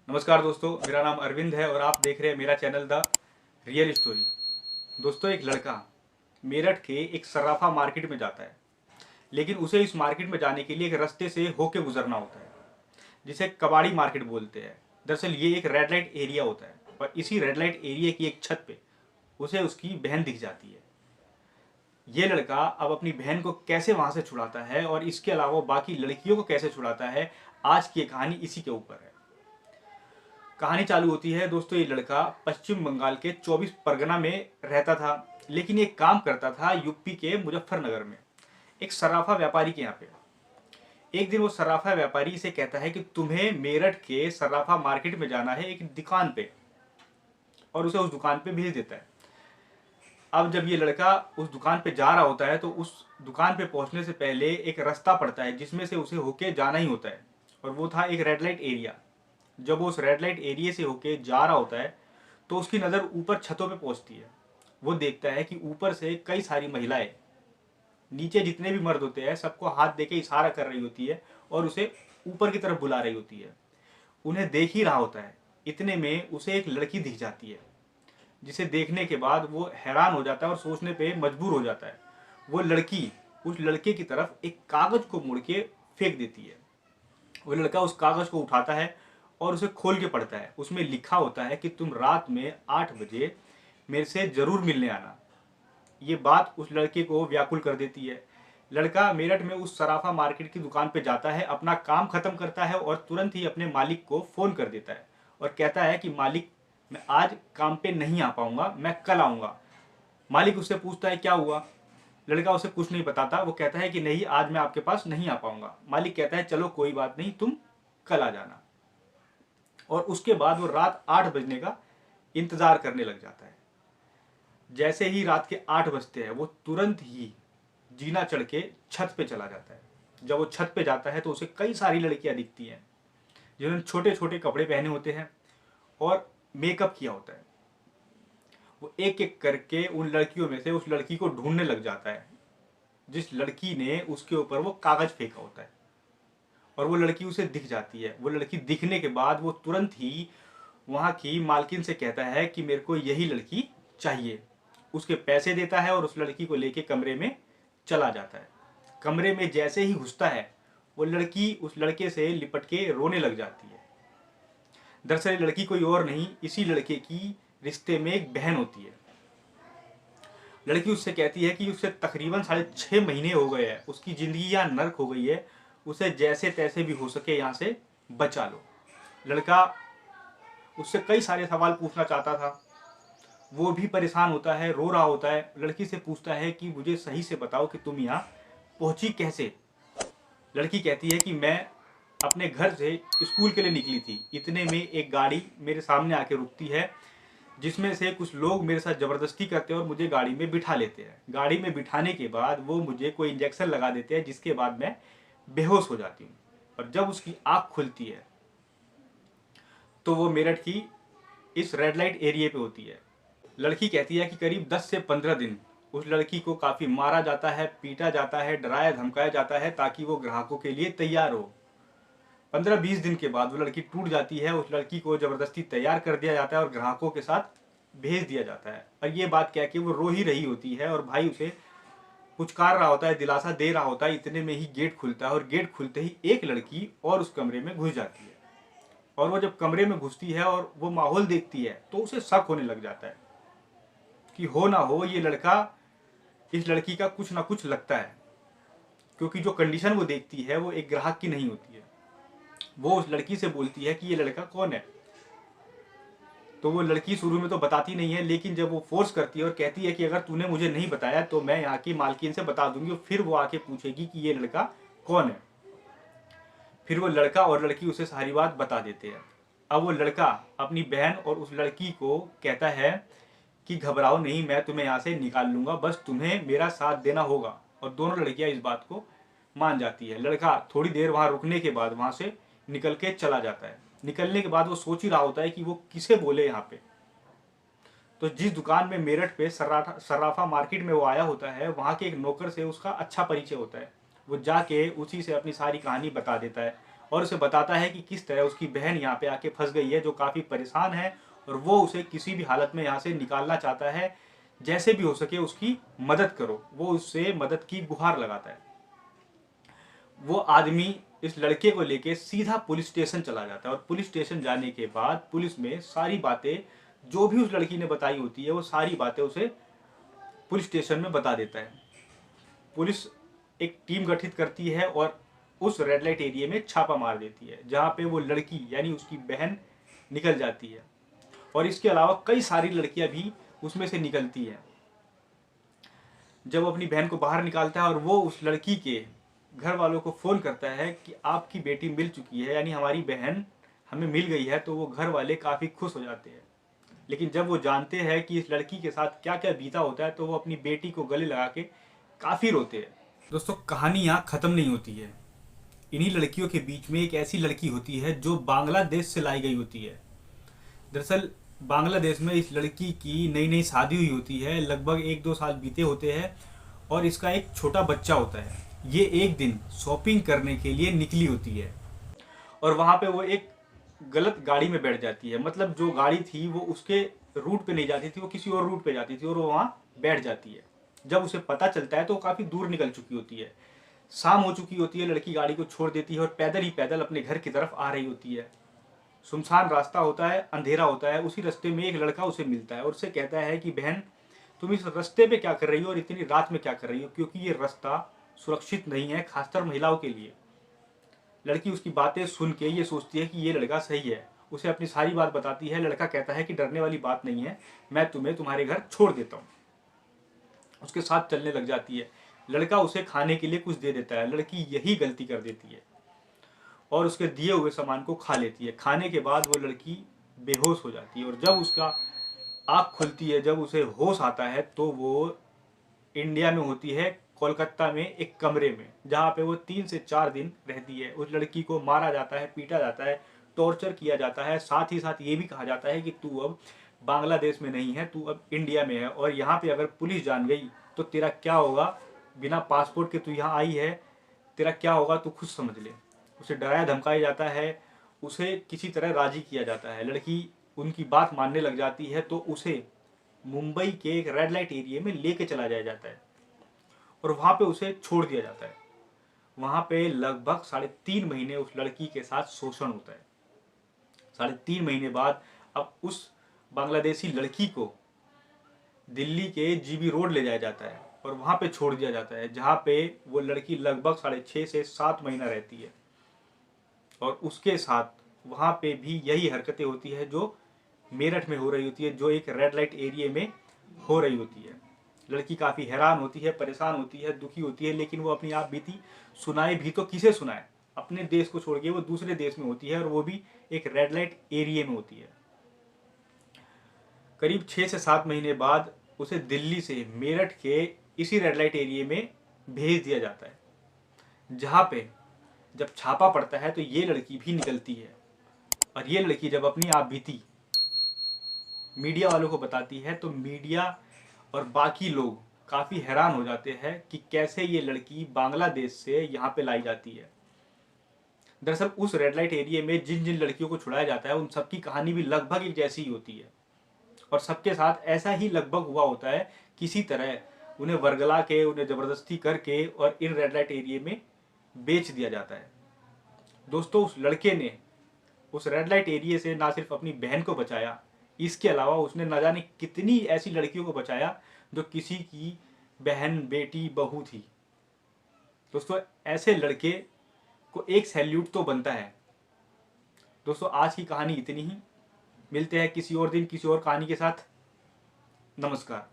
नमस्कार दोस्तों, मेरा नाम अरविंद है और आप देख रहे हैं मेरा चैनल द रियल स्टोरी। दोस्तों, एक लड़का मेरठ के एक सर्राफा मार्केट में जाता है, लेकिन उसे इस मार्केट में जाने के लिए एक रास्ते से होके गुजरना होता है, जिसे कबाड़ी मार्केट बोलते हैं। दरअसल ये एक रेड लाइट एरिया होता है और इसी रेड लाइट एरिया की एक छत पे उसे उसकी बहन दिख जाती है। ये लड़का अब अपनी बहन को कैसे वहां से छुड़ाता है और इसके अलावा बाकी लड़कियों को कैसे छुड़ाता है, आज की ये कहानी इसी के ऊपर है। कहानी चालू होती है दोस्तों। ये लड़का पश्चिम बंगाल के 24 परगना में रहता था, लेकिन ये काम करता था यूपी के मुजफ्फरनगर में, एक सराफा व्यापारी के यहाँ पे। एक दिन वो सराफा व्यापारी इसे कहता है कि तुम्हें मेरठ के सराफा मार्केट में जाना है एक दुकान पे, और उसे उस दुकान पे भेज देता है। अब जब ये लड़का उस दुकान पे जा रहा होता है तो उस दुकान पे पहुंचने से पहले एक रास्ता पड़ता है जिसमें से उसे होके जाना ही होता है, और वो था एक रेड लाइट एरिया। जब वो उस रेड लाइट एरिया से होके जा रहा होता है तो उसकी नज़र ऊपर छतों पे पहुंचती है। वो देखता है कि ऊपर से कई सारी महिलाएं, नीचे जितने भी मर्द होते हैं, सबको हाथ देके इशारा कर रही होती है और उसे ऊपर की तरफ बुला रही होती है। उन्हें देख ही रहा होता है, इतने में उसे एक लड़की दिख जाती है, जिसे देखने के बाद वो हैरान हो जाता है और सोचने पे मजबूर हो जाता है। वो लड़की उस लड़के की तरफ एक कागज को मुड़ के फेंक देती है। वो लड़का उस कागज को उठाता है और उसे खोल के पढ़ता है। उसमें लिखा होता है कि तुम रात में 8 बजे मेरे से जरूर मिलने आना। ये बात उस लड़के को व्याकुल कर देती है। लड़का मेरठ में उस सराफा मार्केट की दुकान पे जाता है, अपना काम खत्म करता है और तुरंत ही अपने मालिक को फोन कर देता है और कहता है कि मालिक, मैं आज काम पे नहीं आ पाऊंगा, मैं कल आऊंगा। मालिक उससे पूछता है क्या हुआ। लड़का उसे कुछ नहीं बताता। वो कहता है कि नहीं, आज मैं आपके पास नहीं आ पाऊंगा। मालिक कहता है चलो कोई बात नहीं, तुम कल आ जाना। और उसके बाद वो रात 8 बजने का इंतजार करने लग जाता है। जैसे ही रात के 8 बजते हैं वो तुरंत ही जीना चढ़ के छत पे चला जाता है। जब वो छत पे जाता है तो उसे कई सारी लड़कियां दिखती हैं, जिन्होंने छोटे छोटे कपड़े पहने होते हैं और मेकअप किया होता है। वो एक एक करके उन लड़कियों में से उस लड़की को ढूंढने लग जाता है जिस लड़की ने उसके ऊपर वो कागज फेंका होता है, और वो लड़की उसे दिख जाती है। वो लड़की दिखने के बाद वो तुरंत ही वहाँ की मालकिन से कहता है कि मेरे को यही लड़की चाहिए। उसके पैसे देता है और उस लड़की को लेके कमरे में चला जाता है। कमरे में जैसे ही घुसता है वो लड़की उस लड़के से लिपट के रोने लग जाती है। दरअसल लड़की कोई और नहीं, इसी लड़के की रिश्ते में एक बहन होती है। लड़की उससे कहती है कि उसे तकरीबन 6.5 महीने हो गए हैं, उसकी ज़िंदगी यहाँ नर्क हो गई है, उसे जैसे तैसे भी हो सके यहाँ से बचा लो। लड़का उससे कई सारे सवाल पूछना चाहता था। वो भी परेशान होता है, रो रहा होता है। लड़की से पूछता है कि मुझे सही से बताओ कि तुम यहाँ पहुंची कैसे। लड़की कहती है कि मैं अपने घर से स्कूल के लिए निकली थी, इतने में एक गाड़ी मेरे सामने आके रुकती है, जिसमें से कुछ लोग मेरे साथ ज़बरदस्ती करते हैं और मुझे गाड़ी में बिठा लेते हैं। गाड़ी में बिठाने के बाद वो मुझे कोई इंजेक्शन लगा देते हैं, जिसके बाद मैं बेहोश हो जाती हूँ। और जब उसकी आँख खुलती है तो वो मेरठ की इस रेड लाइट एरिया पे होती है। लड़की कहती है कि करीब 10 से 15 दिन उस लड़की को काफ़ी मारा जाता है, पीटा जाता है, डराया धमकाया जाता है, ताकि वो ग्राहकों के लिए तैयार हो। 15-20 दिन के बाद वो लड़की टूट जाती है। उस लड़की को ज़बरदस्ती तैयार कर दिया जाता है और ग्राहकों के साथ भेज दिया जाता है। और ये बात कह के वो रो ही रही होती है और भाई उसे पुचकार रहा होता है, दिलासा दे रहा होता है। इतने में ही गेट खुलता है और गेट खुलते ही एक लड़की और उस कमरे में घुस जाती है। और वो जब कमरे में घुसती है और वो माहौल देखती है तो उसे शक होने लग जाता है कि हो ना हो ये लड़का, इस लड़की का कुछ ना कुछ लगता है, क्योंकि जो कंडीशन वो देखती है वो एक ग्राहक की नहीं होती है। वो उस लड़की से बोलती है कि ये लड़का कौन है। तो वो लड़की शुरू में तो बताती नहीं है, लेकिन जब वो फोर्स करती है और कहती है कि अगर तूने मुझे नहीं बताया तो मैं यहाँ की मालकिन से बता दूंगी, और फिर वो आके पूछेगी कि ये लड़का कौन है। फिर वो लड़का और लड़की उसे सारी बात बता देते हैं। अब वो लड़का अपनी बहन और उस लड़की को कहता है कि घबराओ नहीं, मैं तुम्हें यहाँ से निकाल लूंगा, बस तुम्हें मेरा साथ देना होगा। और दोनों लड़कियां इस बात को मान जाती है। लड़का थोड़ी देर वहाँ रुकने के बाद वहाँ से निकल के चला जाता है। निकलने के बाद वो सोच ही रहा होता है कि वो किसे बोले यहाँ पे। तो जिस दुकान में मेरठ पे सर्राफा मार्केट में वो आया होता है, वहाँ के एक नौकर से उसका अच्छा परिचय होता है। वो जाके उसी से अपनी सारी कहानी बता देता है और उसे बताता है कि किस तरह उसकी बहन यहाँ पे आके फंस गई है, जो काफ़ी परेशान है, और वो उसे किसी भी हालत में यहाँ से निकालना चाहता है। जैसे भी हो सके उसकी मदद करो। वो उससे मदद की गुहार लगाता है। वो आदमी इस लड़के को लेके सीधा पुलिस स्टेशन चला जाता है, और पुलिस स्टेशन जाने के बाद पुलिस में सारी बातें जो भी उस लड़की ने बताई होती है वो सारी बातें उसे पुलिस स्टेशन में बता देता है। पुलिस एक टीम गठित करती है और उस रेड लाइट एरिया में छापा मार देती है, जहाँ पे वो लड़की यानी उसकी बहन निकल जाती है, और इसके अलावा कई सारी लड़कियां भी उसमें से निकलती हैं। जब वो अपनी बहन को बाहर निकालता है और वो उस लड़की के घर वालों को फ़ोन करता है कि आपकी बेटी मिल चुकी है, यानी हमारी बहन हमें मिल गई है, तो वो घर वाले काफ़ी खुश हो जाते हैं। लेकिन जब वो जानते हैं कि इस लड़की के साथ क्या क्या बीता होता है, तो वो अपनी बेटी को गले लगा के काफ़ी रोते हैं। दोस्तों, कहानी यहाँ ख़त्म नहीं होती है। इन्हीं लड़कियों के बीच में एक ऐसी लड़की होती है जो बांग्लादेश से लाई गई होती है। दरअसल बांग्लादेश में इस लड़की की नई नई शादी हुई होती है, लगभग 1-2 साल बीते होते हैं, और इसका एक छोटा बच्चा होता है। ये एक दिन शॉपिंग करने के लिए निकली होती है, और वहाँ पे वो एक गलत गाड़ी में बैठ जाती है। मतलब जो गाड़ी थी वो उसके रूट पे नहीं जाती थी, वो किसी और रूट पे जाती थी, और वो वहाँ बैठ जाती है। जब उसे पता चलता है तो वो काफ़ी दूर निकल चुकी होती है। शाम हो चुकी होती है, लड़की गाड़ी को छोड़ देती है और पैदल ही पैदल अपने घर की तरफ आ रही होती है। सुनसान रास्ता होता है, अंधेरा होता है। उसी रास्ते में एक लड़का उसे मिलता है और उसे कहता है कि बहन, तुम इस रास्ते पे क्या कर रही हो और इतनी रात में क्या कर रही हो, क्योंकि ये रास्ता सुरक्षित नहीं है, खासकर महिलाओं के लिए। लड़की उसकी बातें सुन के ये सोचती है कि ये लड़का सही है, उसे अपनी सारी बात बताती है। लड़का कहता है कि डरने वाली बात नहीं है, मैं तुम्हें तुम्हारे घर छोड़ देता हूँ। उसके साथ चलने लग जाती है। लड़का उसे खाने के लिए कुछ दे देता है। लड़की यही गलती कर देती है और उसके दिए हुए सामान को खा लेती है। खाने के बाद वो लड़की बेहोश हो जाती है, और जब उसका आँख खुलती है, जब उसे होश आता है, तो वो इंडिया में होती है, कोलकाता में एक कमरे में, जहाँ पे वो 3 से 4 दिन रहती है। उस लड़की को मारा जाता है, पीटा जाता है, टॉर्चर किया जाता है। साथ ही साथ ये भी कहा जाता है कि तू अब बांग्लादेश में नहीं है, तू अब इंडिया में है, और यहाँ पे अगर पुलिस जान गई तो तेरा क्या होगा, बिना पासपोर्ट के तू यहाँ आई है, तेरा क्या होगा तू खुद समझ ले। उसे डराया धमकाया जाता है, उसे किसी तरह राजी किया जाता है। लड़की उनकी बात मानने लग जाती है, तो उसे मुंबई के एक रेड लाइट एरिया में लेके चला जाया जाता है और वहाँ पे उसे छोड़ दिया जाता है। वहाँ पे लगभग 3.5 महीने उस लड़की के साथ शोषण होता है। 3.5 महीने बाद अब उस बांग्लादेशी लड़की को दिल्ली के जीबी रोड ले जाया जाता है और वहाँ पे छोड़ दिया जाता है, जहाँ पे वो लड़की लगभग 6.5 से 7 महीना रहती है। और उसके साथ वहाँ पे भी यही हरकतें होती है जो मेरठ में हो रही होती है, जो एक रेड लाइट एरिया में हो रही होती है। लड़की काफ़ी हैरान होती है, परेशान होती है, दुखी होती है, लेकिन वो अपनी आप बीती सुनाए भी तो किसे सुनाए। अपने देश को छोड़ के वो दूसरे देश में होती है, और वो भी एक रेड लाइट एरिया में होती है। करीब 6 से 7 महीने बाद उसे दिल्ली से मेरठ के इसी रेड लाइट एरिया में भेज दिया जाता है, जहाँ पे जब छापा पड़ता है तो ये लड़की भी निकलती है। और ये लड़की जब अपनी आप बीती मीडिया वालों को बताती है, तो मीडिया और बाकी लोग काफ़ी हैरान हो जाते हैं कि कैसे ये लड़की बांग्लादेश से यहाँ पे लाई जाती है। दरअसल उस रेड लाइट एरिया में जिन जिन लड़कियों को छुड़ाया जाता है, उन सबकी कहानी भी लगभग एक जैसी ही होती है, और सबके साथ ऐसा ही लगभग हुआ होता है। किसी तरह उन्हें वर्गला के, उन्हें ज़बरदस्ती करके और इन रेड लाइट एरिया में बेच दिया जाता है। दोस्तों, उस लड़के ने उस रेड लाइट एरिया से ना सिर्फ अपनी बहन को बचाया, इसके अलावा उसने न जाने कितनी ऐसी लड़कियों को बचाया जो किसी की बहन, बेटी, बहू थी। दोस्तों, ऐसे लड़के को एक सैल्यूट तो बनता है। दोस्तों, आज की कहानी इतनी ही। मिलते हैं किसी और दिन किसी और कहानी के साथ। नमस्कार।